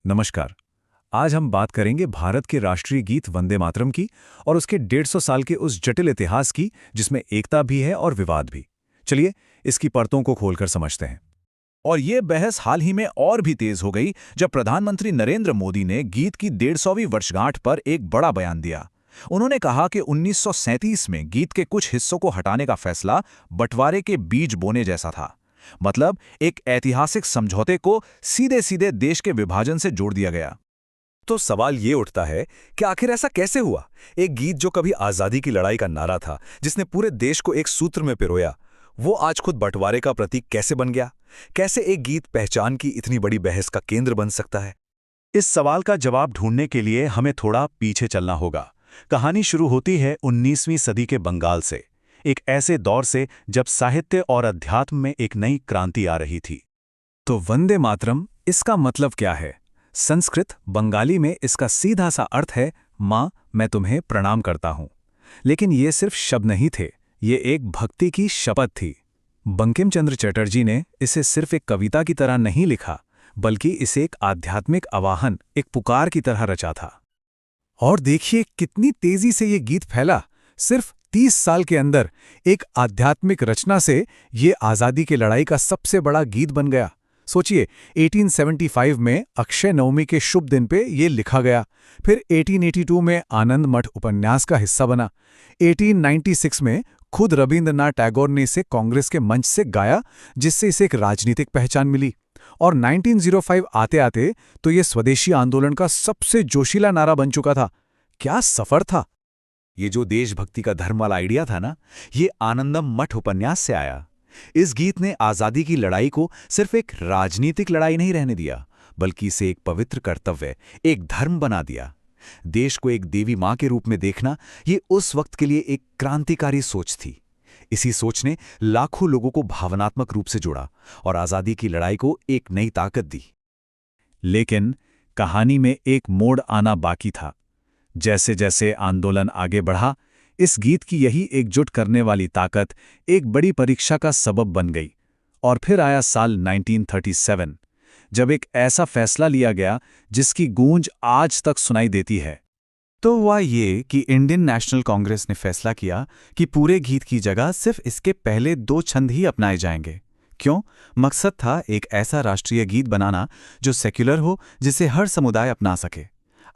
नमस्कार। आज हम बात करेंगे भारत के राष्ट्रीय गीत वंदे मातरम की और उसके 150 साल के उस जटिल इतिहास की जिसमें एकता भी है और विवाद भी। चलिए इसकी परतों को खोलकर समझते हैं। और ये बहस हाल ही में और भी तेज हो गई जब प्रधानमंत्री नरेंद्र मोदी ने गीत की 150वीं वर्षगांठ पर एक बड़ा बयान दिया। उन्होंने कहा कि 1937 में गीत के कुछ हिस्सों को हटाने का फैसला बंटवारे के बीज बोने जैसा था। मतलब एक ऐतिहासिक समझौते को सीधे सीधे देश के विभाजन से जोड़ दिया गया। तो सवाल ये उठता है कि आखिर ऐसा कैसे हुआ? एक गीत जो कभी आजादी की लड़ाई का नारा था, जिसने पूरे देश को एक सूत्र में पिरोया, वो आज खुद बंटवारे का प्रतीक कैसे बन गया? कैसे एक गीत पहचान की इतनी बड़ी बहस का केंद्र बन सकता है? इस सवाल का जवाब ढूंढने के लिए हमें थोड़ा पीछे चलना होगा। कहानी शुरू होती है 19वीं सदी के बंगाल से, एक ऐसे दौर से जब साहित्य और अध्यात्म में एक नई क्रांति आ रही थी। तो वंदे मातरम, इसका मतलब क्या है? संस्कृत बंगाली में इसका सीधा सा अर्थ है, माँ मैं तुम्हें प्रणाम करता हूँ। लेकिन ये सिर्फ शब्द नहीं थे, ये एक भक्ति की शपथ थी। बंकिम चंद्र चटर्जी ने इसे सिर्फ एक कविता की तरह नहीं लिखा, बल्कि इसे एक आध्यात्मिक आवाहन, एक पुकार की तरह रचा था। और देखिए कितनी तेजी से ये गीत फैला। सिर्फ 30 साल के अंदर एक आध्यात्मिक रचना से ये आज़ादी की लड़ाई का सबसे बड़ा गीत बन गया। सोचिए, 1875 में अक्षय नवमी के शुभ दिन पे ये लिखा गया, फिर 1882 में आनंद मठ उपन्यास का हिस्सा बना, 1896 में खुद रवींद्रनाथ टैगोर ने इसे कांग्रेस के मंच से गाया, जिससे इसे एक राजनीतिक पहचान मिली। और 1905 आते-आते तो ये स्वदेशी आंदोलन का सबसे जोशीला नारा बन चुका था। क्या सफर था! ये जो देशभक्ति का धर्म वाला आइडिया था ना, ये आनंदम मठ उपन्यास से आया। इस गीत ने आजादी की लड़ाई को सिर्फ एक राजनीतिक लड़ाई नहीं रहने दिया, बल्कि इसे एक पवित्र कर्तव्य, एक धर्म बना दिया। देश को एक देवी माँ के रूप में देखना, ये उस वक्त के लिए एक क्रांतिकारी सोच थी। इसी सोच ने लाखों लोगों को भावनात्मक रूप से जोड़ा और आजादी की लड़ाई को एक नई ताकत दी। लेकिन कहानी में एक मोड़ आना बाकी था। जैसे जैसे आंदोलन आगे बढ़ा, इस गीत की यही एकजुट करने वाली ताकत एक बड़ी परीक्षा का सबब बन गई। और फिर आया साल 1937, जब एक ऐसा फैसला लिया गया जिसकी गूंज आज तक सुनाई देती है। तो हुआ ये कि इंडियन नेशनल कांग्रेस ने फैसला किया कि पूरे गीत की जगह सिर्फ इसके पहले 2 छंद ही अपनाए जाएंगे। क्यों? मकसद था एक ऐसा राष्ट्रीय गीत बनाना जो सेक्युलर हो, जिसे हर समुदाय अपना सके।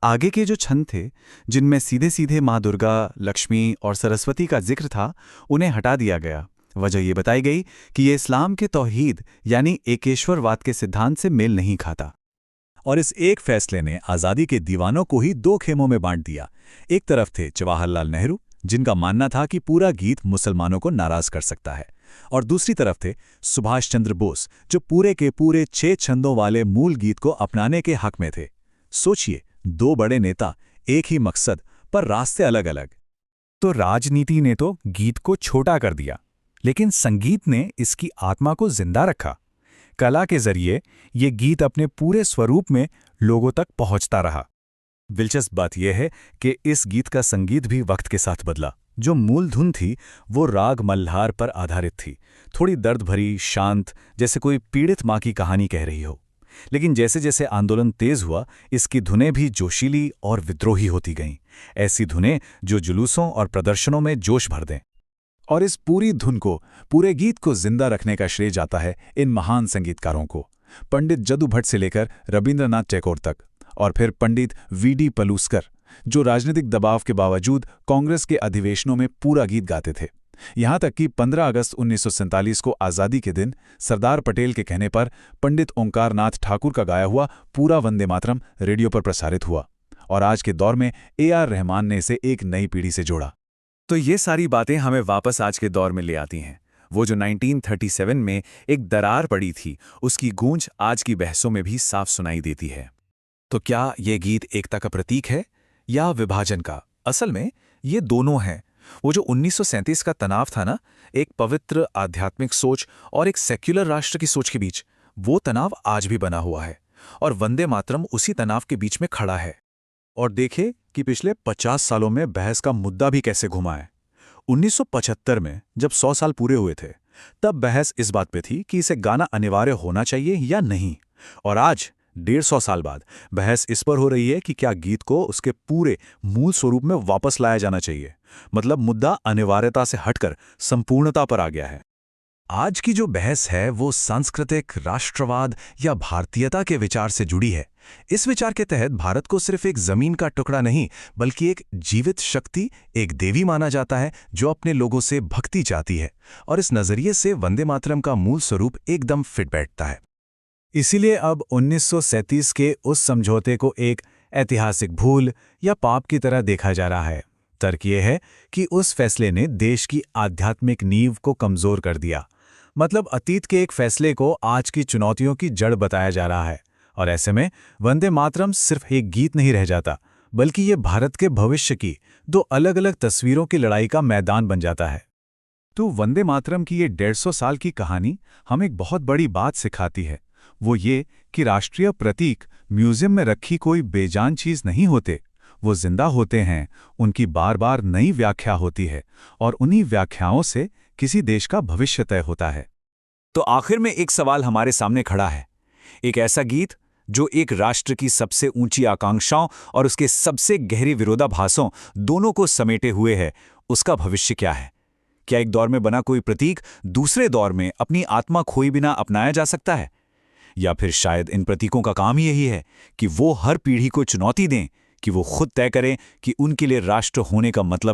आगे के जो छंद थे, जिनमें सीधे सीधे माँ दुर्गा, लक्ष्मी और सरस्वती का जिक्र था, उन्हें हटा दिया गया। वजह ये बताई गई कि ये इस्लाम के तौहीद यानी एकेश्वरवाद के सिद्धांत से मेल नहीं खाता। और इस एक फैसले ने आज़ादी के दीवानों को ही 2 खेमों में बांट दिया। एक तरफ थे जवाहरलाल नेहरू, जिनका मानना था कि पूरा गीत मुसलमानों को नाराज कर सकता है, और दूसरी तरफ थे सुभाष चंद्र बोस, जो पूरे के पूरे 6 छंदों वाले मूल गीत को अपनाने के हक में थे। सोचिए, 2 बड़े नेता, एक ही मकसद, पर रास्ते अलग अलग। तो राजनीति ने तो गीत को छोटा कर दिया, लेकिन संगीत ने इसकी आत्मा को जिंदा रखा। कला के जरिए ये गीत अपने पूरे स्वरूप में लोगों तक पहुंचता रहा। दिलचस्प बात यह है कि इस गीत का संगीत भी वक्त के साथ बदला। जो मूल धुन थी वो राग मल्हार पर आधारित थी, थोड़ी दर्द भरी, शांत, जैसे कोई पीड़ित माँ की कहानी कह रही हो। लेकिन जैसे जैसे आंदोलन तेज हुआ, इसकी धुनें भी जोशीली और विद्रोही होती गईं। ऐसी धुनें जो जुलूसों और प्रदर्शनों में जोश भर दें। और इस पूरी धुन को, पूरे गीत को जिंदा रखने का श्रेय जाता है इन महान संगीतकारों को, पंडित जदु भट्ट से लेकर रवींद्रनाथ टैगोर तक, और फिर पंडित वी.डी. पलूस्कर, जो राजनीतिक दबाव के बावजूद कांग्रेस के अधिवेशनों में पूरा गीत गाते थे। यहाँ तक कि 15 अगस्त 1947 को आज़ादी के दिन सरदार पटेल के कहने पर पंडित ओंकारनाथ ठाकुर का गाया हुआ पूरा वंदे मातरम रेडियो पर प्रसारित हुआ। और आज के दौर में ए.आर. रहमान ने इसे एक नई पीढ़ी से जोड़ा। तो ये सारी बातें हमें वापस आज के दौर में ले आती हैं। वो जो 1937 में एक दरार पड़ी थी, उसकी गूंज आज की बहसों में भी साफ सुनाई देती है। तो क्या ये गीत एकता का प्रतीक है या विभाजन का? असल में ये दोनों हैं। वो जो 1937 का तनाव था ना, एक पवित्र आध्यात्मिक सोच और एक सेक्युलर राष्ट्र की सोच के बीच, वो तनाव आज भी बना हुआ है, और वंदे मातरम उसी तनाव के बीच में खड़ा है। और देखे कि पिछले 50 सालों में बहस का मुद्दा भी कैसे घुमा है। 1975 में जब 100 साल पूरे हुए थे, तब बहस इस बात पे थी कि इसे गाना अनिवार्य होना चाहिए या नहीं। और आज 150 साल बाद बहस इस पर हो रही है कि क्या गीत को उसके पूरे मूल स्वरूप में वापस लाया जाना चाहिए। मतलब मुद्दा अनिवार्यता से हटकर संपूर्णता पर आ गया है। आज की जो बहस है वो सांस्कृतिक राष्ट्रवाद या भारतीयता के विचार से जुड़ी है। इस विचार के तहत भारत को सिर्फ एक जमीन का टुकड़ा नहीं बल्कि एक जीवित शक्ति, एक देवी माना जाता है जो अपने लोगों से भक्ति चाहती है। और इस नजरिए से वंदे मातरम का मूल स्वरूप एकदम फिट बैठता है। इसीलिए अब 1937 के उस समझौते को एक ऐतिहासिक भूल या पाप की तरह देखा जा रहा है। तर्क ये है कि उस फैसले ने देश की आध्यात्मिक नींव को कमजोर कर दिया। मतलब अतीत के एक फैसले को आज की चुनौतियों की जड़ बताया जा रहा है। और ऐसे में वंदे मातरम सिर्फ एक गीत नहीं रह जाता, बल्कि ये भारत के भविष्य की दो अलग अलग तस्वीरों की लड़ाई का मैदान बन जाता है। तो वंदे मातरम की ये 150 साल की कहानी हमें एक बहुत बड़ी बात सिखाती है। वो ये कि राष्ट्रीय प्रतीक म्यूजियम में रखी कोई बेजान चीज नहीं होते, वो जिंदा होते हैं, उनकी बार बार नई व्याख्या होती है और उन्हीं व्याख्याओं से किसी देश का भविष्य तय होता है। तो आखिर में एक सवाल हमारे सामने खड़ा है। एक ऐसा गीत जो एक राष्ट्र की सबसे ऊंची आकांक्षाओं और उसके सबसे गहरे विरोधाभासों दोनों को समेटे हुए है, उसका भविष्य क्या है? क्या एक दौर में बना कोई प्रतीक दूसरे दौर में अपनी आत्मा खोए बिना अपनाया जा सकता है? या फिर शायद इन प्रतीकों का काम ही यही है कि वो हर पीढ़ी को चुनौती दें कि वो खुद तय करें कि उनके लिए राष्ट्र होने का मतलब